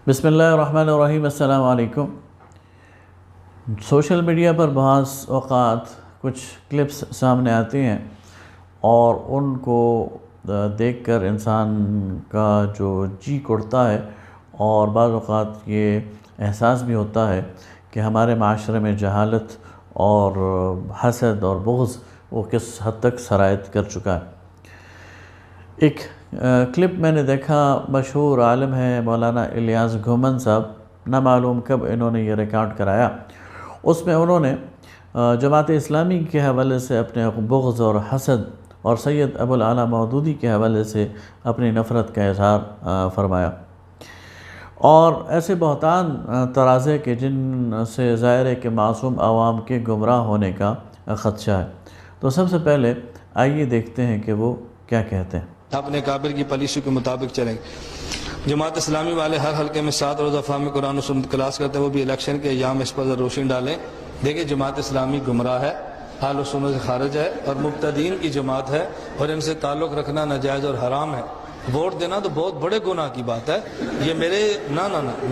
بسم اللہ الرحمن الرحیم۔ السلام علیکم۔ سوشل میڈیا پر بعض اوقات کچھ کلپس سامنے آتے ہیں اور ان کو دیکھ کر انسان کا جو جی اڑتا ہے، اور بعض اوقات یہ احساس بھی ہوتا ہے کہ ہمارے معاشرے میں جہالت اور حسد اور بغض وہ کس حد تک سرایت کر چکا ہے۔ ایک کلپ میں نے دیکھا، مشہور عالم ہے مولانا الیاس گھومن صاحب، نہ معلوم کب انہوں نے یہ ریکارڈ کرایا۔ اس میں انہوں نے جماعت اسلامی کے حوالے سے اپنے بغض اور حسد اور سید ابو الاعلیٰ مودودی کے حوالے سے اپنی نفرت کا اظہار فرمایا، اور ایسے بہتان ترازے کے جن سے ظاہر ہے کہ معصوم عوام کے گمراہ ہونے کا خدشہ ہے۔ تو سب سے پہلے آئیے دیکھتے ہیں کہ وہ کیا کہتے ہیں۔ اپنے کابر کی پالیسیوں کے مطابق چلیں۔ جماعت اسلامی والے ہر حلقے میں 7 روزہ فہم قرآن و سنت کلاس کرتے ہیں، وہ بھی الیکشن کے ایام اس پر روشنی ڈالیں۔ دیکھیں، جماعت اسلامی گمراہ ہے، اہل و سنت سے خارج ہے اور مبتدین کی جماعت ہے، اور ان سے تعلق رکھنا ناجائز اور حرام ہے۔ ووٹ دینا تو بہت بڑے گناہ کی بات ہے۔ یہ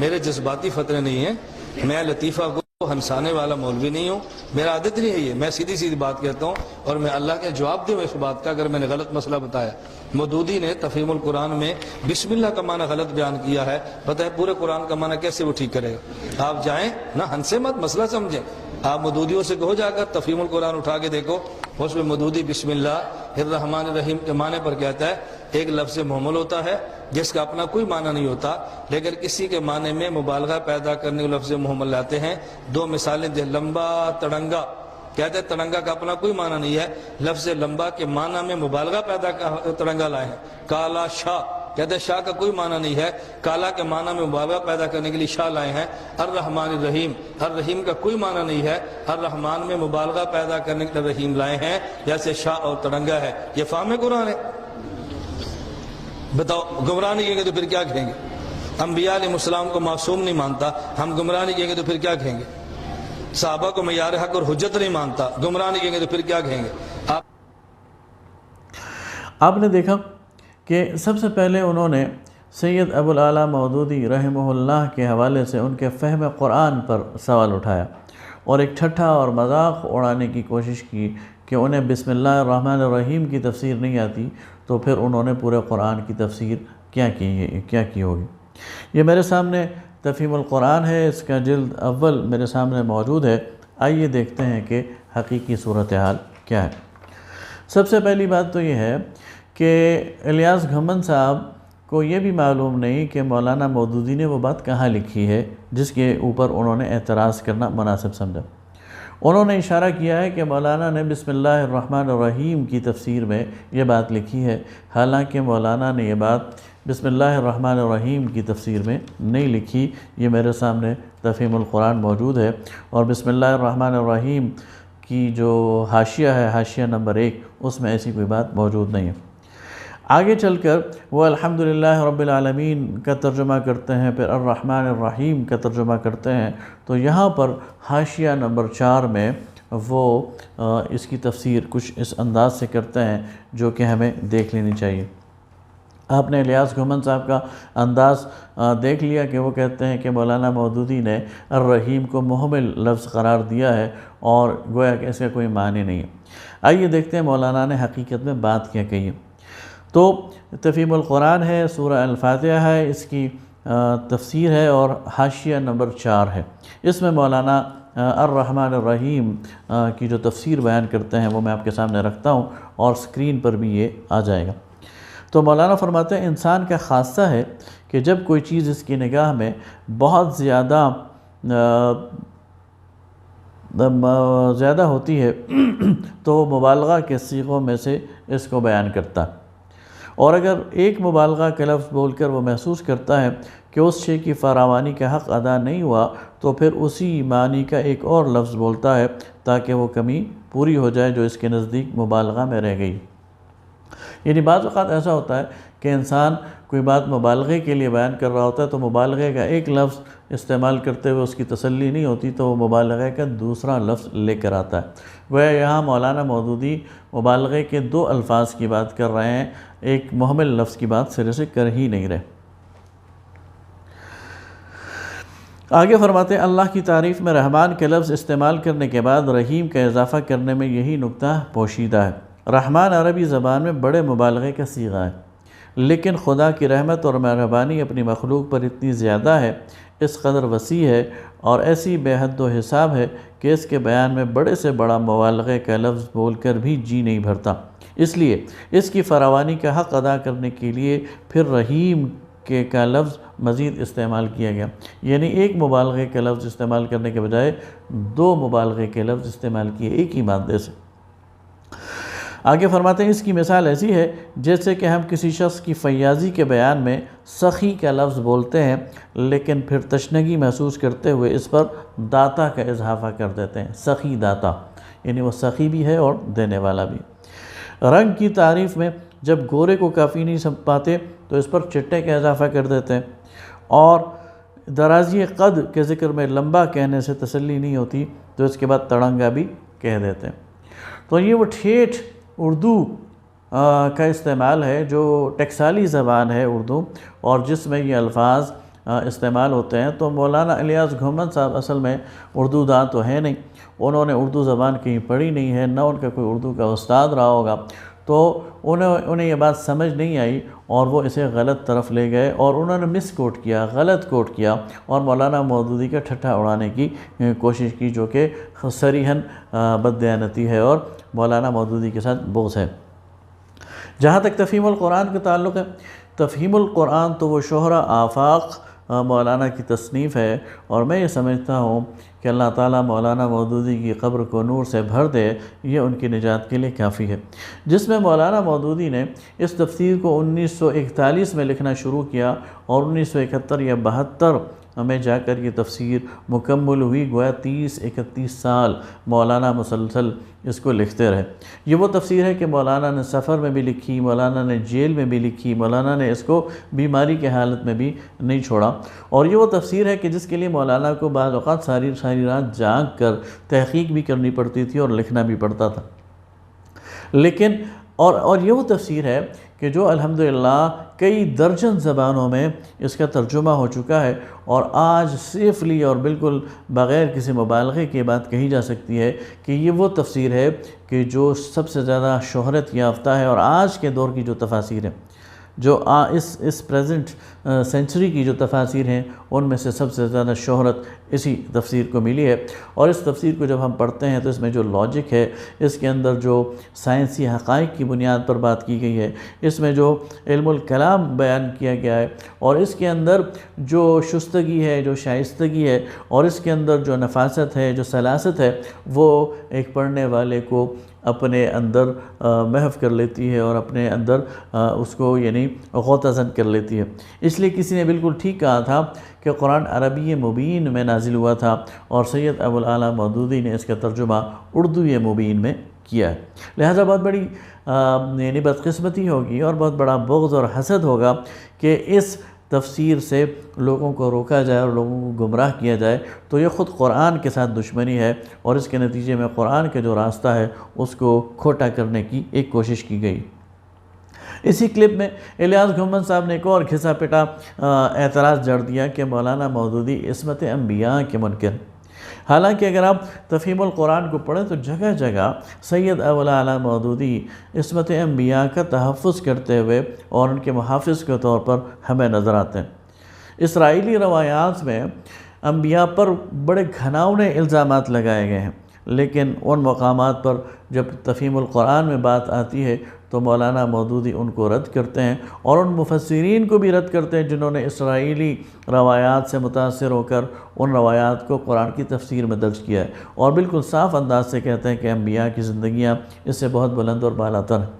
میرے جذباتی فترے نہیں ہیں، میں لطیفہ کو ہنسانے والا مولوی نہیں ہوں، میرا عادت نہیں ہے یہ، میں سیدھی سیدھی بات کہتا ہوں اور میں اللہ کے جواب دوں اس بات کا اگر میں نے غلط مسئلہ بتایا۔ مودودی نے تفہیم القرآن میں بسم اللہ کا معنی غلط بیان کیا ہے، پتہ ہے پورے قرآن کا معنی کیسے وہ ٹھیک کرے گا؟ آپ جائیں نہ، ہنسے مت، مسئلہ سمجھیں۔ آپ مودودیوں سے کہو جا کر تفہیم القرآن اٹھا کے دیکھو، اس میں مودودی بسم اللہ الرحمن الرحیم کے معنی پر کہتا ہے ایک لفظ محمل ہوتا ہے جس کا اپنا کوئی معنی نہیں ہوتا، لیکن کسی کے معنی میں مبالغہ پیدا کرنے کے لفظ محمل لاتے ہیں۔ 2 مثالیں دے، لمبا تڑنگا، کہتے ہیں تڑنگا کا اپنا کوئی معنی نہیں ہے، لفظ لمبا کے معنی میں مبالغہ پیدا کر تڑنگا لائے ہیں۔ کالا شاہ، کہتے ہیں شاہ کا کوئی معنی نہیں ہے، کالا کے معنی میں مبالغہ پیدا کرنے کے لیے شاہ لائے ہیں۔ الرحمن الرحیم، الرحیم کا کوئی معنی نہیں ہے، الرحمن میں مبالغہ پیدا کرنے کے لیے رحیم لائے ہیں، جیسے شاہ اور تڑنگا ہے۔ یہ فہم قرآن ہے؟ بتاؤ، گمراہ نہیں کہیں گے تو پھر کیا کہیں گے؟ انبیاء علیہ السلام کو معصوم نہیں مانتا، ہم گمراہ نہیں کہیں گے تو پھر کیا کہیں گے؟ صحابہ کو معیار حق اور حجت نہیں مانتا، گمراہ نہیں کہیں گے تو پھر کیا کہیں گے؟ آپ نے دیکھا کہ سب سے پہلے انہوں نے سید ابو الاعلیٰ مودودی رحمہ اللہ کے حوالے سے ان کے فہم قرآن پر سوال اٹھایا اور ایک ٹھٹھا اور مذاق اڑانے کی کوشش کی کہ انہیں بسم اللہ الرحمن الرحیم کی تفسیر نہیں آتی، تو پھر انہوں نے پورے قرآن کی تفسیر کیا کی ہوگی۔ یہ میرے سامنے تفہیم القرآن ہے، اس کا جلد اول میرے سامنے موجود ہے۔ آئیے دیکھتے ہیں کہ حقیقی صورتحال کیا ہے۔ سب سے پہلی بات تو یہ ہے کہ الیاس گھومن صاحب کو یہ بھی معلوم نہیں کہ مولانا مودودی نے وہ بات کہاں لکھی ہے جس کے اوپر انہوں نے اعتراض کرنا مناسب سمجھا۔ انہوں نے اشارہ کیا ہے کہ مولانا نے بسم اللہ الرحمن الرحیم کی تفسیر میں یہ بات لکھی ہے، حالانکہ مولانا نے یہ بات بسم اللہ الرحمن الرحیم کی تفسیر میں نہیں لکھی۔ یہ میرے سامنے تفہیم القرآن موجود ہے، اور بسم اللہ الرحمن الرحیم کی جو حاشیہ ہے، حاشیہ نمبر 1، اس میں ایسی کوئی بات موجود نہیں ہے۔ آگے چل کر وہ الحمدللہ رب العالمین کا ترجمہ کرتے ہیں، پھر الرحمن الرحیم کا ترجمہ کرتے ہیں، تو یہاں پر حاشیہ نمبر 4 میں وہ اس کی تفسیر کچھ اس انداز سے کرتے ہیں جو کہ ہمیں دیکھ لینی چاہیے۔ آپ نے الیاس گھومن صاحب کا انداز دیکھ لیا کہ وہ کہتے ہیں کہ مولانا مودودی نے الرحیم کو محمل لفظ قرار دیا ہے اور گویا کہ اس کا کوئی معنی نہیں ہے۔ آئیے دیکھتے ہیں مولانا نے حقیقت میں بات کیا کہی ہے۔ تو تفہیم القرآن ہے، سورہ الفاتحہ ہے، اس کی تفسیر ہے اور حاشیہ نمبر 4 ہے۔ اس میں مولانا الرحمن الرحیم کی جو تفسیر بیان کرتے ہیں وہ میں آپ کے سامنے رکھتا ہوں، اور سکرین پر بھی یہ آ جائے گا۔ تو مولانا فرماتے ہیں انسان کا خاصہ ہے کہ جب کوئی چیز اس کی نگاہ میں بہت زیادہ ہوتی ہے تو وہ مبالغہ کے صیغوں میں سے اس کو بیان کرتا ہے، اور اگر ایک مبالغہ کا لفظ بول کر وہ محسوس کرتا ہے کہ اس شے کی فراوانی کا حق ادا نہیں ہوا، تو پھر اسی معنی کا ایک اور لفظ بولتا ہے تاکہ وہ کمی پوری ہو جائے جو اس کے نزدیک مبالغہ میں رہ گئی۔ یعنی بعض اوقات ایسا ہوتا ہے کہ انسان کوئی بات مبالغے کے لیے بیان کر رہا ہوتا ہے، تو مبالغے کا ایک لفظ استعمال کرتے ہوئے اس کی تسلی نہیں ہوتی، تو وہ مبالغے کا دوسرا لفظ لے کر آتا ہے۔ وہ یہاں مولانا مودودی مبالغے کے 2 الفاظ کی بات کر رہے ہیں، ایک محمل لفظ کی بات سرے سے کر ہی نہیں رہے۔ آگے فرماتے ہیں اللہ کی تعریف میں رحمان کے لفظ استعمال کرنے کے بعد رحیم کا اضافہ کرنے میں یہی نکتہ پوشیدہ ہے۔ رحمان عربی زبان میں بڑے مبالغے کا صیغہ ہے، لیکن خدا کی رحمت اور مہربانی اپنی مخلوق پر اتنی زیادہ ہے، اس قدر وسیع ہے اور ایسی بے حد و حساب ہے کہ اس کے بیان میں بڑے سے بڑا مبالغے کا لفظ بول کر بھی جی نہیں بھرتا۔ اس لیے اس کی فراوانی کا حق ادا کرنے کے لیے پھر رحیم کا لفظ مزید استعمال کیا گیا، یعنی ایک مبالغے کا لفظ استعمال کرنے کے بجائے دو مبالغے کے لفظ استعمال کیے ایک ہی مادے سے۔ آگے فرماتے ہیں اس کی مثال ایسی ہے جیسے کہ ہم کسی شخص کی فیاضی کے بیان میں سخی کا لفظ بولتے ہیں، لیکن پھر تشنگی محسوس کرتے ہوئے اس پر داتا کا اضافہ کر دیتے ہیں، سخی داتا، یعنی وہ سخی بھی ہے اور دینے والا بھی۔ رنگ کی تعریف میں جب گورے کو کافی نہیں سمجھ پاتے تو اس پر چٹے کا اضافہ کر دیتے ہیں، اور درازی قد کے ذکر میں لمبا کہنے سے تسلی نہیں ہوتی تو اس کے بعد تڑنگا بھی کہہ دیتے ہیں۔ تو یہ وہ ٹھیٹھ اردو کا استعمال ہے جو ٹکسالی زبان ہے اردو، اور جس میں یہ الفاظ استعمال ہوتے ہیں۔ تو مولانا الیاس گھومند صاحب اصل میں اردو داں تو ہے نہیں، انہوں نے اردو زبان کہیں پڑھی نہیں ہے، نہ ان کا کوئی اردو کا استاد رہا ہوگا، تو انہیں یہ بات سمجھ نہیں آئی اور وہ اسے غلط طرف لے گئے اور انہوں نے مس کوٹ کیا، غلط کوٹ کیا اور مولانا مودودی کا ٹھٹھا اڑانے کی کوشش کی، جو کہ صریحاً بددیانتی ہے اور مولانا مودودی کے ساتھ بغض ہے۔ جہاں تک تفہیم القرآن کا تعلق ہے، تفہیم القرآن تو وہ شہرہ آفاق مولانا کی تصنیف ہے، اور میں یہ سمجھتا ہوں کہ اللہ تعالیٰ مولانا مودودی کی قبر کو نور سے بھر دے، یہ ان کی نجات کے لیے کافی ہے۔ جس میں مولانا مودودی نے اس تفسیر کو 1941 میں لکھنا شروع کیا اور 1971 یا 72 میں جا کر یہ تفسیر مکمل ہوئی، گویا 30-31 سال مولانا مسلسل اس کو لکھتے رہے۔ یہ وہ تفسیر ہے کہ مولانا نے سفر میں بھی لکھی، مولانا نے جیل میں بھی لکھی، مولانا نے اس کو بیماری کے حالت میں بھی نہیں چھوڑا، اور یہ وہ تفسیر ہے کہ جس کے لیے مولانا کو بعض اوقات ساری رات جاگ کر تحقیق بھی کرنی پڑتی تھی اور لکھنا بھی پڑتا تھا۔ لیکن اور یہ وہ تفسیر ہے کہ جو الحمدللہ کئی درجن زبانوں میں اس کا ترجمہ ہو چکا ہے، اور آج سیفلی اور بالکل بغیر کسی مبالغے کی بات کہی جا سکتی ہے کہ یہ وہ تفسیر ہے کہ جو سب سے زیادہ شہرت یافتہ ہے، اور آج کے دور کی جو تفاسیر ہیں، جو اس پریزنٹ سینچری کی جو تفاسیر ہیں، ان میں سے سب سے زیادہ شہرت اسی تفسیر کو ملی ہے۔ اور اس تفسیر کو جب ہم پڑھتے ہیں تو اس میں جو لاجک ہے، اس کے اندر جو سائنسی حقائق کی بنیاد پر بات کی گئی ہے، اس میں جو علم الکلام بیان کیا گیا ہے، اور اس کے اندر جو شستگی ہے، جو شائستگی ہے، اور اس کے اندر جو نفاست ہے، جو سلاست ہے، وہ ایک پڑھنے والے کو اپنے اندر محو کر لیتی ہے اور اپنے اندر اس کو یعنی غوطہ زن کر لیتی ہے۔ اس لیے کسی نے بالکل ٹھیک کہا تھا کہ قرآن عربی مبین میں نازل ہوا تھا، اور سید ابوالعالیٰ مودودی نے اس کا ترجمہ اردو مبین میں کیا ہے۔ لہذا بہت بڑی یعنی بدقسمتی ہوگی اور بہت بڑا بغض اور حسد ہوگا کہ اس تفسیر سے لوگوں کو روکا جائے اور لوگوں کو گمراہ کیا جائے، تو یہ خود قرآن کے ساتھ دشمنی ہے، اور اس کے نتیجے میں قرآن کا جو راستہ ہے اس کو کھوٹا کرنے کی ایک کوشش کی گئی۔ اسی کلپ میں الیاس گھومند صاحب نے ایک اور گھسا پٹا اعتراض جڑ دیا کہ مولانا مودودی عصمت انبیاء کے منکر ہیں۔ حالانکہ اگر آپ تفہیم القرآن کو پڑھیں تو جگہ جگہ سید ابوالعالیٰ مودودی عصمت انبیاء کا تحفظ کرتے ہوئے اور ان کے محافظ کے طور پر ہمیں نظر آتے ہیں۔ اسرائیلی روایات میں انبیاء پر بڑے گھناؤنے الزامات لگائے گئے ہیں، لیکن ان مقامات پر جب تفہیم القرآن میں بات آتی ہے تو مولانا مودودی ان کو رد کرتے ہیں، اور ان مفسرین کو بھی رد کرتے ہیں جنہوں نے اسرائیلی روایات سے متاثر ہو کر ان روایات کو قرآن کی تفسیر میں درج کیا ہے، اور بالکل صاف انداز سے کہتے ہیں کہ انبیاء کی زندگیاں اس سے بہت بلند اور بالا تر ہیں۔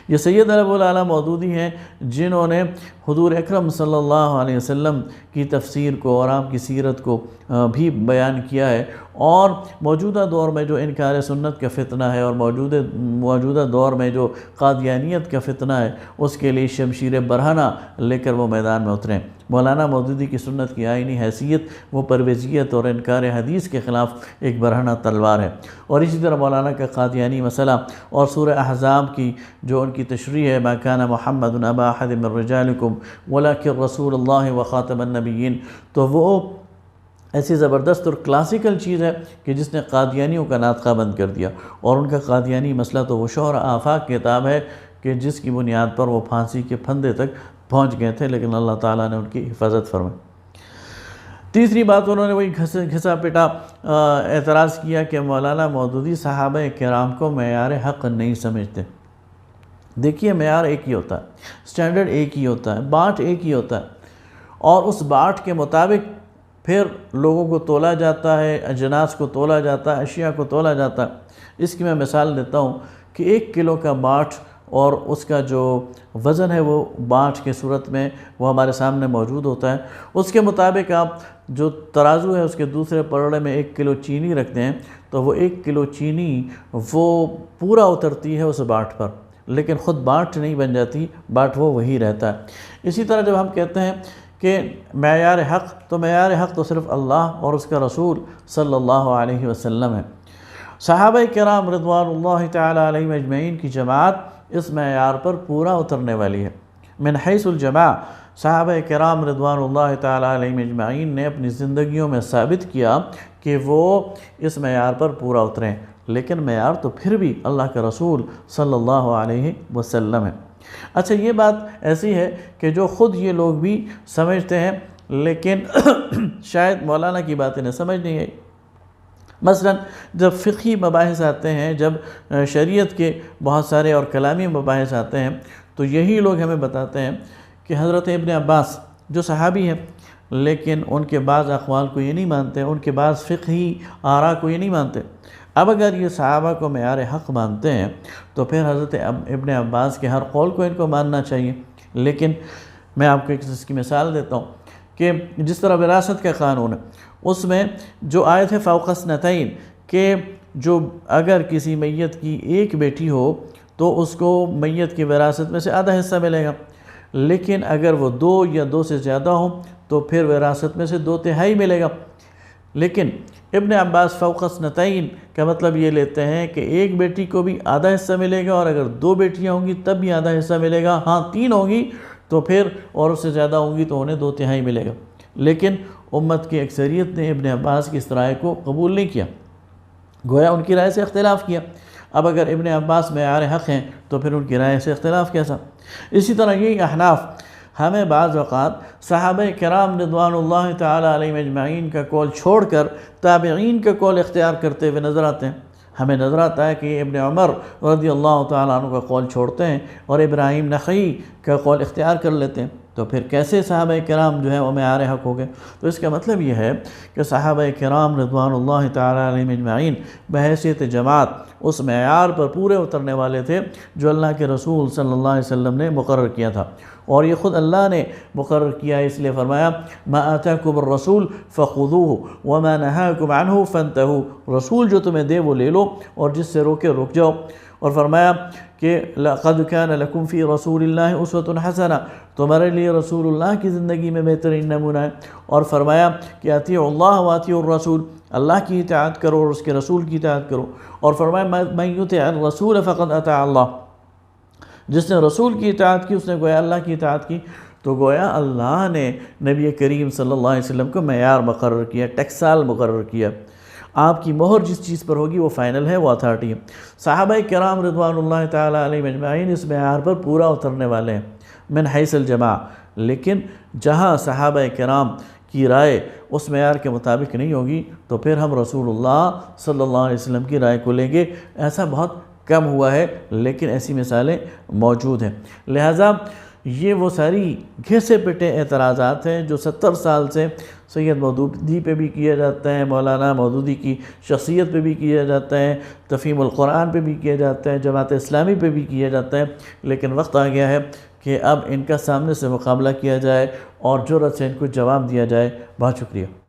یہ سید ابوالعالیٰ مودودی ہیں جنہوں نے حضور اکرم صلی اللہ علیہ وسلم کی تفسیر کو اور آپ کی سیرت کو بھی بیان کیا ہے، اور موجودہ دور میں جو انکار سنت کا فتنہ ہے اور موجودہ دور میں جو قادیانیت کا فتنہ ہے، اس کے لیے شمشیر برہنہ لے کر وہ میدان میں اتریں۔ مولانا مودودی کی سنت کی آئینی حیثیت وہ پرویزیت اور انکار حدیث کے خلاف ایک برہنہ تلوار ہے، اور اسی طرح مولانا کا قادیانی مسئلہ اور سورہ احزاب کی جو ان کی تشریح ہے، ما کان محمد ابا احد من رجالکم ولکن رسول اللہ وخاتم النبیین، تو وہ ایسی زبردست اور کلاسیکل چیز ہے کہ جس نے قادیانیوں کا ناطقہ بند کر دیا، اور ان کا قادیانی مسئلہ تو وہ شہر آفاق کتاب ہے کہ جس کی بنیاد پر وہ پھانسی کے پھندے تک پہنچ گئے تھے، لیکن اللہ تعالیٰ نے ان کی حفاظت فرمائی۔ تیسری بات انہوں نے وہی گھسا پٹا اعتراض کیا کہ مولانا مودودی صحابہ کرام کو معیار حق نہیں سمجھتے۔ دیکھیے معیار ایک ہی ہوتا ہے، سٹینڈرڈ ایک ہی ہوتا ہے، باٹ ایک ہی ہوتا ہے، اور اس باٹ کے مطابق پھر لوگوں کو تولا جاتا ہے، اجناس کو تولا جاتا ہے، اشیاء کو تولا جاتا ہے۔ اس کی میں مثال دیتا ہوں کہ 1 کلو کا باٹ اور اس کا جو وزن ہے وہ باٹ کے صورت میں وہ ہمارے سامنے موجود ہوتا ہے۔ اس کے مطابق آپ جو ترازو ہے اس کے دوسرے پلڑے میں 1 کلو چینی رکھتے ہیں تو وہ 1 کلو چینی وہ پورا اترتی ہے اس باٹ پر، لیکن خود باٹ نہیں بن جاتی، باٹ وہ وہی رہتا ہے۔ اسی طرح جب ہم کہتے ہیں کہ معیار حق، تو معیار حق تو صرف اللہ اور اس کا رسول صلی اللہ علیہ وسلم ہے۔ صحابہ کرام رضوان اللہ تعالی علیہم اجمعین کی جماعت اس معیار پر پورا اترنے والی ہے۔ من حیث الجماع صحابہ کرام رضوان اللہ تعالی علیہم اجمعین نے اپنی زندگیوں میں ثابت کیا کہ وہ اس معیار پر پورا اتریں، لیکن معیار تو پھر بھی اللہ کے رسول صلی اللہ علیہ وسلم ہے۔ اچھا، یہ بات ایسی ہے کہ جو خود یہ لوگ بھی سمجھتے ہیں، لیکن شاید مولانا کی باتیں نہ سمجھ نہیں آئی۔ مثلا جب فقہی مباحث آتے ہیں، جب شریعت کے بہت سارے اور کلامی مباحث آتے ہیں، تو یہی لوگ ہمیں بتاتے ہیں کہ حضرت ابن عباس جو صحابی ہیں لیکن ان کے بعض اقوال کو یہ نہیں مانتے، ان کے بعض فقہی آراء کو یہ نہیں مانتے۔ اب اگر یہ صحابہ کو معیار حق مانتے ہیں تو پھر حضرت ابن عباس کے ہر قول کو ان کو ماننا چاہیے۔ لیکن میں آپ کو اس کی مثال دیتا ہوں کہ جس طرح وراثت کا قانون ہے، اس میں جو آیت ہے فوق اثنتین، کہ جو اگر کسی میت کی ایک بیٹی ہو تو اس کو میت کی وراثت میں سے آدھا حصہ ملے گا، لیکن اگر وہ 2 یا 2 سے زیادہ ہوں تو پھر وراثت میں سے 2/3 ملے گا۔ لیکن ابن عباس فوق اثنتین کا مطلب یہ لیتے ہیں کہ ایک بیٹی کو بھی آدھا حصہ ملے گا، اور اگر 2 بیٹیاں ہوں گی تب بھی آدھا حصہ ملے گا، ہاں 3 ہوں گی تو پھر اور اس سے زیادہ ہوں گی تو انہیں 2/3 ملے گا۔ لیکن امت کی اکثریت نے ابن عباس کی اس رائے کو قبول نہیں کیا، گویا ان کی رائے سے اختلاف کیا۔ اب اگر ابن عباس معیار حق ہیں تو پھر ان کی رائے سے اختلاف کیسا؟ اسی طرح یہی احناف ہمیں بعض اوقات صحابہ کرام رضوان اللہ تعالی علیہم اجمعین کا قول چھوڑ کر تابعین کا قول اختیار کرتے ہوئے نظر آتے ہیں۔ ہمیں نظر آتا ہے کہ ابن عمر رضی اللہ تعالیٰ عنہ کا قول چھوڑتے ہیں اور ابراہیم نخعی کا قول اختیار کر لیتے ہیں، تو پھر کیسے صحابہ کرام جو ہے وہ معیار حق ہو گئے؟ تو اس کا مطلب یہ ہے کہ صحابہ کرام رضوان اللہ تعالیٰ علیہم اجمعین بحیثیت جماعت اس معیار پر پورے اترنے والے تھے جو اللہ کے رسول صلی اللہ علیہ وسلم نے مقرر کیا تھا، اور یہ خود اللہ نے مقرر کیا، اس لیے فرمایا ما آتاکم الرسول فخذوہ وما نہاکم عنہ فانتہوا، رسول جو تمہیں دے وہ لے لو اور جس سے روکے رک جاؤ۔ اور فرمایا کہ لقد کان لکم فی رسول اللہ اسوۃ حسنہ، تمہارے لیے رسول اللہ کی زندگی میں بہترین نمونہ ہے۔ اور فرمایا کہ اطیعوا اللہ واطیعوا الرسول، اللہ کی اطاعت کرو اور اس کے رسول کی اطاعت کرو۔ اور فرمایا من یطع الرسول فقد اطاع اللہ، جس نے رسول کی اطاعت کی اس نے گویا اللہ کی اطاعت کی۔ تو گویا اللہ نے نبی کریم صلی اللہ علیہ وسلم کو معیار مقرر کیا، ٹیکسال مقرر کیا، آپ کی مہر جس چیز پر ہوگی وہ فائنل ہے، وہ اتھارٹی ہے۔ صحابہ کرام رضوان اللہ تعالیٰ علیہم اجمعین اس معیار پر پورا اترنے والے ہیں من حیث الجماع، لیکن جہاں صحابہ کرام کی رائے اس معیار کے مطابق نہیں ہوگی تو پھر ہم رسول اللہ صلی اللہ علیہ وسلم کی رائے کو لیں گے۔ ایسا بہت کم ہوا ہے، لیکن ایسی مثالیں موجود ہیں۔ لہٰذا یہ وہ ساری گھسے پٹے اعتراضات ہیں جو 70 سال سے سید مودودی پہ بھی کیا جاتا ہے، مولانا مودودی کی شخصیت پہ بھی کیا جاتا ہے، تفہیم القرآن پہ بھی کیا جاتا ہے، جماعت اسلامی پہ بھی کیا جاتا ہے، لیکن وقت آ گیا ہے کہ اب ان کا سامنے سے مقابلہ کیا جائے اور جرأت سے ان کو جواب دیا جائے۔ بہت شکریہ۔